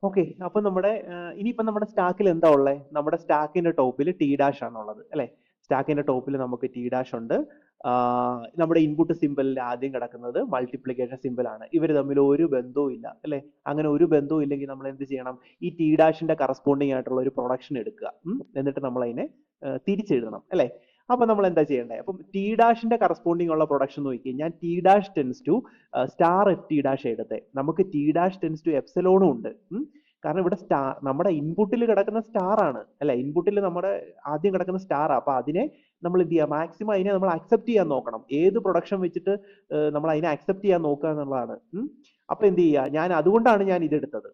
Okay, അപ്പൊ ഇനിയിപ്പോ നമ്മുടെ സ്റ്റാക്കിൽ എന്താ ഉള്ളത്? നമ്മുടെ സ്റ്റാക്കിന്റെ ടോപ്പിൽ ടി ഡാഷ് ആണുള്ളത് അല്ലെ. സ്റ്റാക്കിന്റെ ടോപ്പിൽ നമുക്ക് ടി ഡാഷ് ഉണ്ട്. നമ്മുടെ ഇൻപുട്ട് സിമ്പിളിൽ ആദ്യം കിടക്കുന്നത് മൾട്ടിപ്ലിക്കേഷൻ സിമ്പിൾ ആണ്. ഇവർ തമ്മിൽ ഒരു ബന്ധവും ഇല്ല അല്ലെ. അങ്ങനെ ഒരു ബന്ധവും ഇല്ലെങ്കിൽ നമ്മൾ എന്ത് ചെയ്യണം? ഈ ടി ഡാഷിന്റെ കറസ്പോണ്ടിങ് ആയിട്ടുള്ള ഒരു പ്രൊഡക്ഷൻ എടുക്കുക. എന്നിട്ട് നമ്മൾ അതിനെ തിരിച്ചെഴുതണം അല്ലെ. അപ്പൊ നമ്മൾ എന്താ ചെയ്യേണ്ടത്? അപ്പം ടി ഡാഷിന്റെ കറസ്പോണ്ടിങ് ഉള്ള പ്രൊഡക്ഷൻ നോക്കി, ഞാൻ T dash tends to star F T dash എടുത്തേ. നമുക്ക് ടി ഡാഷ് ടെൻസ് ടു എപ്സിലോണും ഉണ്ട്. കാരണം ഇവിടെ നമ്മുടെ ഇൻപുട്ടിൽ കിടക്കുന്ന സ്റ്റാർ ആണ് അല്ലെ. ഇൻപുട്ടിൽ നമ്മുടെ ആദ്യം കിടക്കുന്ന സ്റ്റാർ. അപ്പൊ അതിനെ നമ്മൾ എന്ത് ചെയ്യുക? മാക്സിമം അതിനെ നമ്മൾ അക്സെപ്റ്റ് ചെയ്യാൻ നോക്കണം. ഏത് പ്രൊഡക്ഷൻ വെച്ചിട്ട് നമ്മൾ അതിനെ അക്സെപ്റ്റ് ചെയ്യാൻ നോക്കുക എന്നുള്ളതാണ്. അപ്പൊ എന്ത് ചെയ്യുക? അതുകൊണ്ടാണ് ഞാൻ ഇതെടുത്തത്.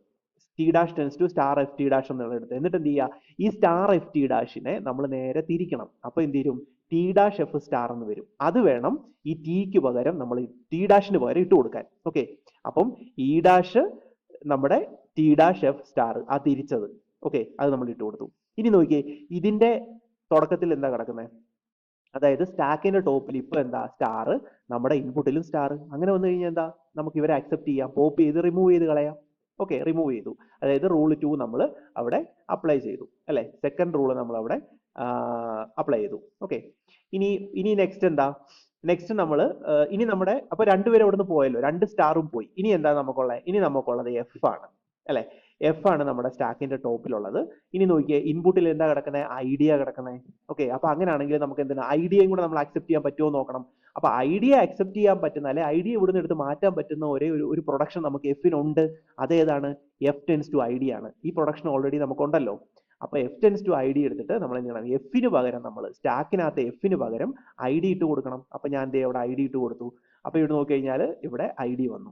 T dash tends to star F T dash എന്നുള്ള എടുത്തത്. എന്നിട്ട് എന്ത് ചെയ്യുക? ഈ സ്റ്റാർ എഫ് ടി ഡാഷിനെ നമ്മൾ നേരെ തിരിക്കണം. അപ്പൊ എന്ത് വരും? ടി ഡാഷ് എഫ് സ്റ്റാർ എന്ന് വരും. അത് വേണം ഈ ടിക്ക് പകരം നമ്മൾ ടി ഡാഷിന് പകരം ഇട്ട് കൊടുക്കാൻ. ഓക്കെ, അപ്പം ഇ ഡാഷ് നമ്മുടെ ടി ഡാഷ് എഫ് സ്റ്റാർ ആ തിരിച്ചത്. ഓക്കെ, അത് നമ്മൾ ഇട്ട് കൊടുത്തു. ഇനി നോക്കിയേ, ഇതിന്റെ തുടക്കത്തിൽ എന്താ കിടക്കുന്നത്? അതായത് സ്റ്റാക്കിന്റെ ടോപ്പിൽ ഇപ്പൊ എന്താ? സ്റ്റാർ. നമ്മുടെ ഇൻപുട്ടിലും സ്റ്റാർ. അങ്ങനെ വന്നു കഴിഞ്ഞാൽ എന്താ? നമുക്ക് ഇവരെ അക്സെപ്റ്റ് ചെയ്യാം, പോപ്പ് ചെയ്ത് റിമൂവ് ചെയ്ത് കളയാം. ഓക്കെ, റിമൂവ് ചെയ്തു. അതായത് റൂൾ 2 നമ്മൾ അവിടെ അപ്ലൈ ചെയ്തു അല്ലെ. സെക്കൻഡ് റൂൾ നമ്മൾ അവിടെ അപ്ലൈ ചെയ്തു. ഓക്കെ, ഇനി നെക്സ്റ്റ് എന്താ? നെക്സ്റ്റ് നമ്മൾ ഇനി നമ്മുടെ അപ്പൊ രണ്ടുപേരും അവിടെ നിന്ന് പോയല്ലോ, രണ്ട് സ്റ്റാറും പോയി. ഇനി എന്താ നമുക്കുള്ളത്? ഇനി നമുക്കുള്ളത് എഫ് ആണ് അല്ലെ. എഫ് ആണ് നമ്മുടെ സ്റ്റാക്കിന്റെ ടോപ്പിലുള്ളത്. ഇനി നോക്കിയേ, ഇൻപുട്ടിൽ എന്താ കിടക്കുന്നത്? ഐഡിയ കിടക്കുന്നത്. ഓക്കെ, അപ്പൊ അങ്ങനെയാണെങ്കിൽ നമുക്ക് എന്താണ്? ഐഡിയയും കൂടെ നമ്മൾ അക്സെപ്റ്റ് ചെയ്യാൻ പറ്റുമോ നോക്കണം. അപ്പൊ ഐഡിയ അക്സെപ്റ്റ് ചെയ്യാൻ പറ്റുന്ന അല്ലെ, ഐഡിയ ഇവിടുന്ന് എടുത്ത് മാറ്റാൻ പറ്റുന്ന ഒരേ ഒരു പ്രൊഡക്ഷൻ നമുക്ക് എഫിനുണ്ട്. അതേതാണ്? എഫ് ടെൻസ് ടു ഐഡിയ ആണ്. ഈ പ്രൊഡക്ഷൻ ഓൾറെഡി നമുക്കുണ്ടല്ലോ. അപ്പൊ F tends to I D എടുത്തിട്ട് നമ്മൾ എന്ത് ചെയ്യണം? എഫിന് പകരം നമ്മൾ സ്റ്റാക്കിനകത്ത് എഫിന് പകരം ഐ ഡി ഇട്ട് കൊടുക്കണം. അപ്പൊ ഞാൻ ഇവിടെ ഐ ഡി ഇട്ട് കൊടുത്തു. അപ്പൊ ഇവിടെ നോക്കി കഴിഞ്ഞാൽ ഇവിടെ ഐ ഡി വന്നു.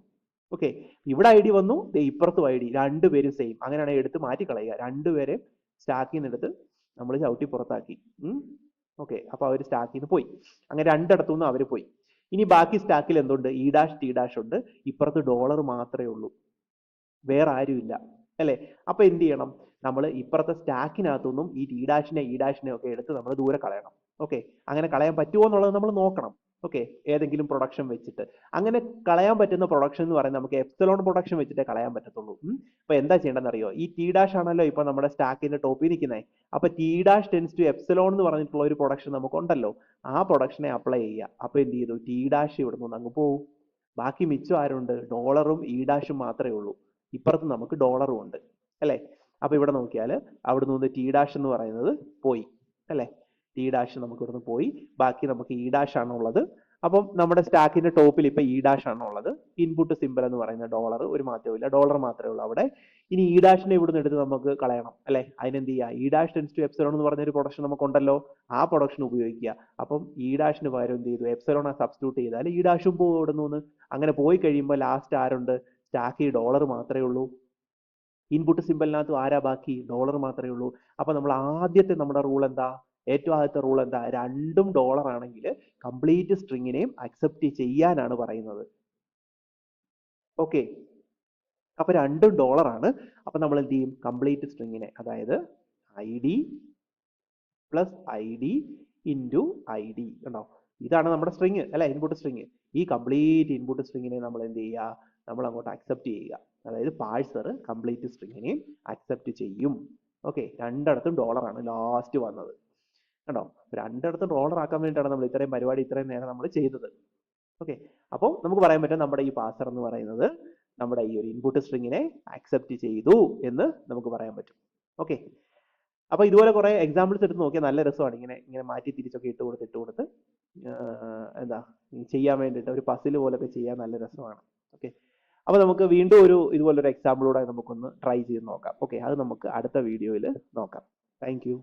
ഓക്കെ, ഇവിടെ ഐ ഡി വന്നു, ഇപ്പുറത്തും ഐ ഡി, രണ്ടുപേരും സെയിം. അങ്ങനെയാണെങ്കിൽ എടുത്ത് മാറ്റി കളയുക. രണ്ടുപേരെ സ്റ്റാക്കിൽ നിന്ന് എടുത്ത് നമ്മൾ ചവിട്ടി പുറത്താക്കി. ഓക്കെ, അപ്പൊ അവർ സ്റ്റാക്കിൽ നിന്ന് പോയി. അങ്ങനെ രണ്ടിടത്തുനിന്നും അവർ പോയി. ഇനി ബാക്കി സ്റ്റാക്കിൽ എന്തുണ്ട്? ഇ ഡാഷ് ടി ഡാഷ് ഉണ്ട്. ഇപ്പുറത്ത് ഡോളർ മാത്രമേ ഉള്ളൂ, വേറെ ആരുമില്ല അല്ലെ. അപ്പൊ എന്ത് ചെയ്യണം? നമ്മൾ ഇപ്പുറത്തെ സ്റ്റാക്കിനകത്തുനിന്നും ഈ ടി ഡാഷിനെ ഇ ഡാഷിനെ ഒക്കെ എടുത്ത് നമ്മൾ ദൂരെ കളയണം. ഓക്കെ, അങ്ങനെ കളയാൻ പറ്റുമോ എന്നുള്ളത് നമ്മൾ നോക്കണം. ഓക്കെ, ഏതെങ്കിലും പ്രൊഡക്ഷൻ വെച്ചിട്ട്. അങ്ങനെ കളയാൻ പറ്റുന്ന പ്രൊഡക്ഷൻ എന്ന് പറയുന്നത് നമുക്ക് എപ്സിലോൺ പ്രൊഡക്ഷൻ വെച്ചിട്ടേ കളയാൻ പറ്റത്തുള്ളൂ. അപ്പൊ എന്താ ചെയ്യേണ്ടതെന്ന് അറിയോ? ഈ ടി ഡാഷ് ആണല്ലോ ഇപ്പൊ നമ്മുടെ സ്റ്റാക്കിന്റെ ടോപ്പിൽ നിൽക്കുന്നത്. അപ്പൊ T dash tends to epsilon എന്ന് പറഞ്ഞിട്ടുള്ള ഒരു പ്രൊഡക്ഷൻ നമുക്കുണ്ടല്ലോ, ആ പ്രൊഡക്ഷനെ അപ്ലൈ ചെയ്യുക. അപ്പൊ എന്ത് ചെയ്തു? ടി ഡാഷ് ഇവിടെ നിന്ന് അങ്ങ് പോവും. ബാക്കി മിച്ചം ആരുണ്ട്? ഡോളറും ഇ ഡാഷും മാത്രമേ ഉള്ളൂ. ഇപ്പുറത്ത് നമുക്ക് ഡോളറും ഉണ്ട് അല്ലെ. അപ്പൊ ഇവിടെ നോക്കിയാൽ അവിടെ നിന്ന് ടി ഡാഷ് എന്ന് പറയുന്നത് പോയി അല്ലെ. ടി ഡാഷ് നമുക്ക് ഇവിടുന്ന് പോയി. ബാക്കി നമുക്ക് ഇ ഡാഷ് ആണുള്ളത്. അപ്പം നമ്മുടെ സ്റ്റാക്കിന്റെ ടോപ്പിൽ ഇപ്പൊ ഇ ഡാഷ് ആണുള്ളത്. ഇൻപുട്ട് സിമ്പിൾ എന്ന് പറയുന്ന ഡോളർ, ഒരു മാറ്റവും ഇല്ല, ഡോളർ മാത്രമേ ഉള്ളൂ അവിടെ. ഇനി ഇ ഡാഷിനെ ഇവിടുന്ന് എടുത്ത് നമുക്ക് കളയണം അല്ലെ. അതിനെന്ത് ചെയ്യുക? E dash tends to epsilon എന്ന് പറഞ്ഞ ഒരു പ്രൊഡക്ഷൻ നമുക്കുണ്ടല്ലോ, ആ പ്രൊഡക്ഷൻ ഉപയോഗിക്കുക. അപ്പം ഇ ഡാഷിന് പകരം എന്ത് ചെയ്തു? എപ്സിലോൺ സബ്സ്റ്റിറ്റ്യൂട്ട് ചെയ്താൽ ഇ ഡാഷും പോകും ഇവിടെ നിന്ന്. അങ്ങനെ പോയി കഴിയുമ്പോൾ ലാസ്റ്റ് ആരുണ്ട്? സ്റ്റാക്കിൽ ഡോളർ മാത്രമേ ഉള്ളൂ. ഇൻപുട്ട് സിമ്പിളിനകത്ത് ആരാ ബാക്കി? ഡോളർ മാത്രമേ ഉള്ളൂ. അപ്പൊ നമ്മൾ ആദ്യത്തെ നമ്മുടെ റൂൾ എന്താ? ഏറ്റവും ആദ്യത്തെ റൂൾ എന്താ? രണ്ടും ഡോളർ ആണെങ്കിൽ കംപ്ലീറ്റ് സ്ട്രിങ്ങിനെയും അക്സെപ്റ്റ് ചെയ്യാനാണ് പറയുന്നത്. ഓക്കെ, അപ്പൊ രണ്ടും ഡോളർ ആണ്. അപ്പൊ നമ്മൾ എന്ത് ചെയ്യും? കംപ്ലീറ്റ് സ്ട്രിങ്ങിനെ, അതായത് I D plus I D into I D, കണ്ടോ? ഇതാണ് നമ്മുടെ സ്ട്രിങ് അല്ലെ, ഇൻപുട്ട് സ്ട്രിങ്. ഈ കംപ്ലീറ്റ് ഇൻപുട്ട് സ്ട്രിങ്ങിനെ നമ്മൾ എന്ത് ചെയ്യുക? നമ്മൾ അങ്ങോട്ട് അക്സെപ്റ്റ് ചെയ്യുക. അതായത് പാഴ്സർ കംപ്ലീറ്റ് സ്ട്രിങ്ങിനെയും അക്സെപ്റ്റ് ചെയ്യും. ഓക്കെ, രണ്ടിടത്തും ഡോളർ ആണ് ലാസ്റ്റ് വന്നത്, കണ്ടോ? രണ്ടിടത്തും ഡോളർ ആക്കാൻ വേണ്ടിയിട്ടാണ് നമ്മൾ ഇത്രയും പരിപാടി ഇത്രയും നേരം നമ്മൾ ചെയ്തത്. ഓക്കെ, അപ്പോൾ നമുക്ക് പറയാൻ പറ്റും നമ്മുടെ ഈ പാസർ എന്ന് പറയുന്നത് നമ്മുടെ ഈ ഒരു ഇൻപുട്ട് സ്ട്രിങ്ങിനെ അക്സെപ്റ്റ് ചെയ്തു എന്ന് നമുക്ക് പറയാൻ പറ്റും. ഓക്കെ, അപ്പൊ ഇതുപോലെ കുറെ എക്സാമ്പിൾസ് എടുത്ത് നോക്കിയാൽ നല്ല രസമാണ്. ഇങ്ങനെ ഇങ്ങനെ മാറ്റി തിരിച്ചൊക്കെ ഇട്ട് കൊടുത്ത് എന്താ ചെയ്യാൻ വേണ്ടിയിട്ട് ഒരു പസിൽ പോലൊക്കെ ചെയ്യാൻ നല്ല രസമാണ്. ഓക്കെ, അപ്പൊ നമുക്ക് വീണ്ടും ഇതുപോലൊരു എക്സാമ്പിളൂടെ നമുക്കൊന്ന് ട്രൈ ചെയ്ത് നോക്കാം. ഓക്കെ, അത് നമുക്ക് അടുത്ത വീഡിയോയിൽ നോക്കാം. Thank you.